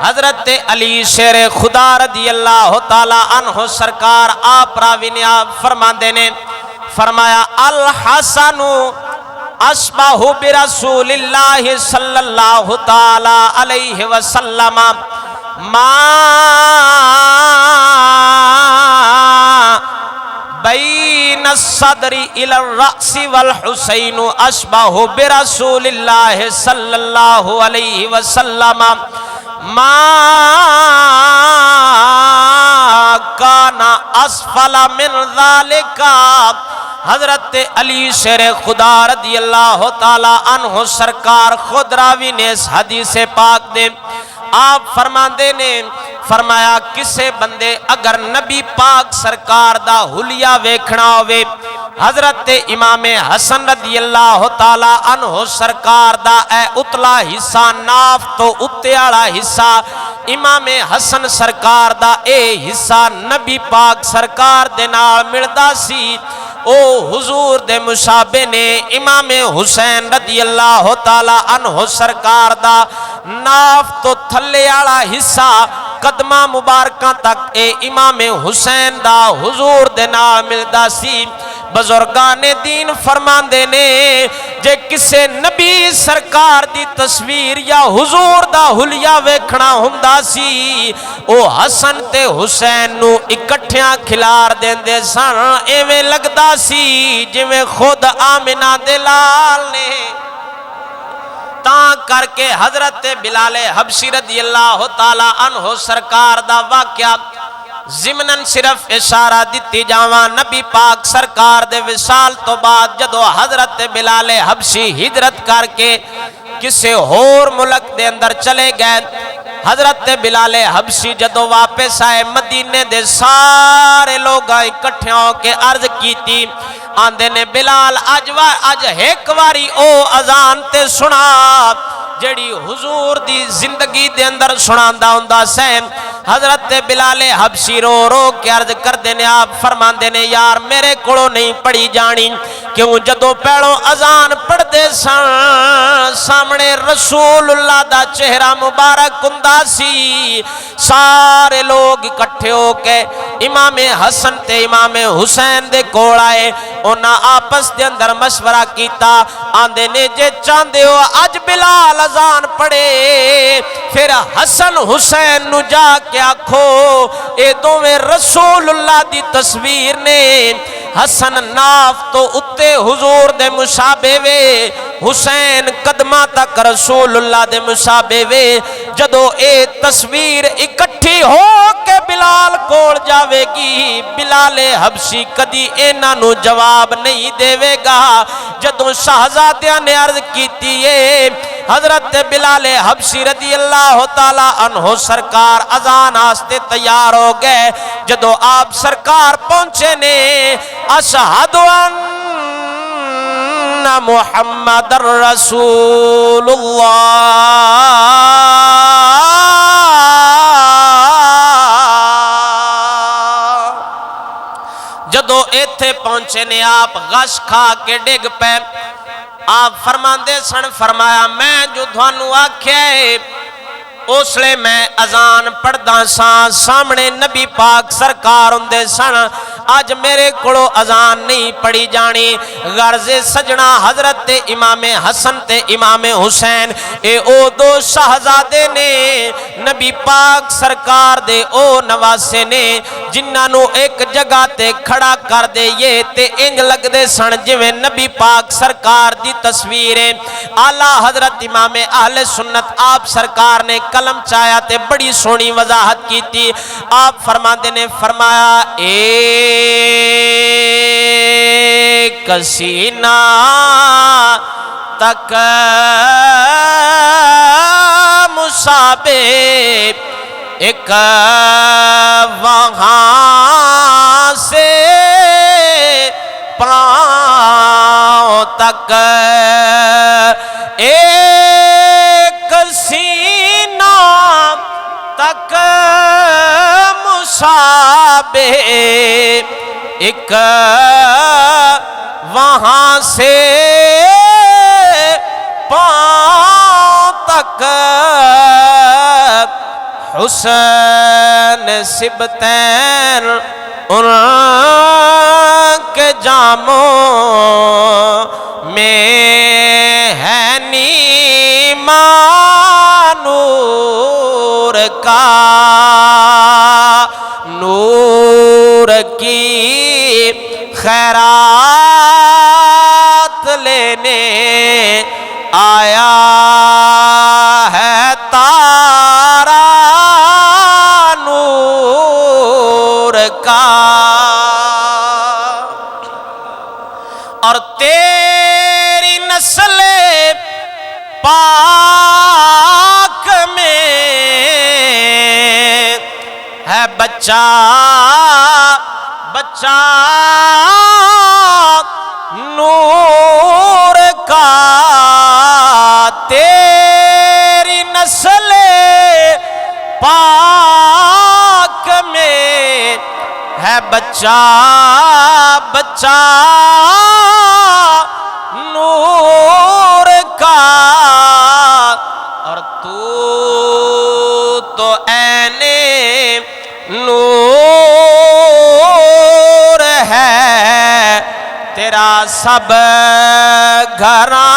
حضرت علی شیر خدا رضی اللہ تعالی عنہ سرکار آپ راوی نے آپ فرماندے نے فرمایا الحسن اشبہ برسول اللہ صلی اللہ تعالی علیہ وسلم ما بین الصدر الى الرأس والحسین اشبہ برسول اللہ صلی اللہ علیہ وسلم ما کان اسفل من ذالک۔ حضرت علی شیر خدا رضی اللہ تعالی عنہ سرکار خود راوی نے اس حدیث پاک دے آپ فرماندے نے فرمایا کسے بندے اگر نبی پاک سرکار دا حلیہ ویکھنا ہوئے حضرت امام حسن رضی اللہ تعالی عنہ سرکار دا اے اتلا حصہ ناف تو اتیالا حصہ امام حسن سرکار دا اے حصہ نبی پاک سرکار دے نال ملدا سی او حضور دے مشابہ نے امام حسین رضی اللہ تعالی عنہ سرکار دا ناف تو تھلے آلا حصہ قدمہ مبارکہ تک اے امام حسین دا حضور دے نال ملدا سی۔ بزرگان دین فرماندے نے جے کسے نبی سرکار دی تصویر یا حضور دا حلیہ ویکھنا ہوندا سی او حسن تے حسین نو اکٹھیاں کھلار دیندے سن ایویں لگدا سی جویں خود آمنہ دے لال نے۔ تاں کر کے حضرت بلال حبشی رضی اللہ تعالی عنہ سرکار دا واقعہ ضمناً صرف اشارہ دیتی جاواں نبی پاک سرکار دے وصال تو بعد جدو حضرت بلال حبشی ہجرت کر کے کسے اور ملک دے اندر چلے گئے حضرت بلال حبشی جدو واپس آئے مدینے دے سارے لوگ اکٹھے ہو کے عرض کیتی آندے نے بلال اج ایک واری او اذان تے سنا جڑی حضور دی زندگی دے اندر سناندا ہوندا سے۔ حضرت بلال حبشی رو رو کے عرض کر دینے آپ فرمان دینے یار میرے کڑو نہیں پڑھی جانی کیوں جدو پہلو اذان پڑھ دے سامنے رسول اللہ دا چہرہ مبارک ہوندا سی سارے لوگ اکٹھے ہو کے امام حسن تے امام حسین دے کول آئے انہاں آپس دے اندر مشورہ کیتا آندے نے جے چاندے ہو اج بلال اذان پڑھے پھر حسن حسین نو جا کے آکھو اے دوویں رسول اللہ دی تصویر نے حسن ناف تو اتے حضور دے مشابہ وے حسین قدمہ تک رسول اللہ دے مشابہ وے جدو اے تصویر اکٹھی ہو کے بلال کول جاوے گی بلال حبشی کدی اینا نو جواب نہیں دے گا۔ جدو شہزادیاں نے عرض کیتی ہے حضرت بلال حبشی رضی اللہ تعالی عنہ سرکار اذان آستے تیار ہو گئے جدو آپ سرکار پہنچے نے اشہد ان محمد رسول اللہ جدو ایتھے پہنچے نے آپ غش کھا کے ڈگ پہ آپ فرماندے سن فرمایا میں جو دھوانو آکھے اس لئے میں اذان پڑھدا ساں سامنے نبی پاک سرکار ہوندے سن آج میرے کڑو اذان نہیں پڑھی جانی غرض سجنا حضرت امام حسن تے امام حسین اے او دو شہزادے نے نبی پاک سرکار دے او نواسے نے جنہاں نو ایک جگہ تے کھڑا کر دے یہ تے انج لگ دے سن جویں نبی پاک سرکار دی تصویریں اعلیٰ حضرت امام اہل سنت آپ سرکار نے قلم چایا تے بڑی سونی وضاحت کی تھی آپ فرماندے نے فرمایا ایک سینہ تک مصابے ایک وہاں سے پاؤں تک ایک سینہ تک مصابے ایک وہاں سے پاؤں تک حسین سبتین ان کے جاموں میں ہے نیما نور کا، نور کی خیرات لینے آیا ہے تارا نور کا، اور تیری نسل پاک میں ہے بچہ بچہ نور کا، تیری نسل پاک میں ہے بچہ بچہ نور کا، اور تو عین نور ہے، تیرا سب گھراں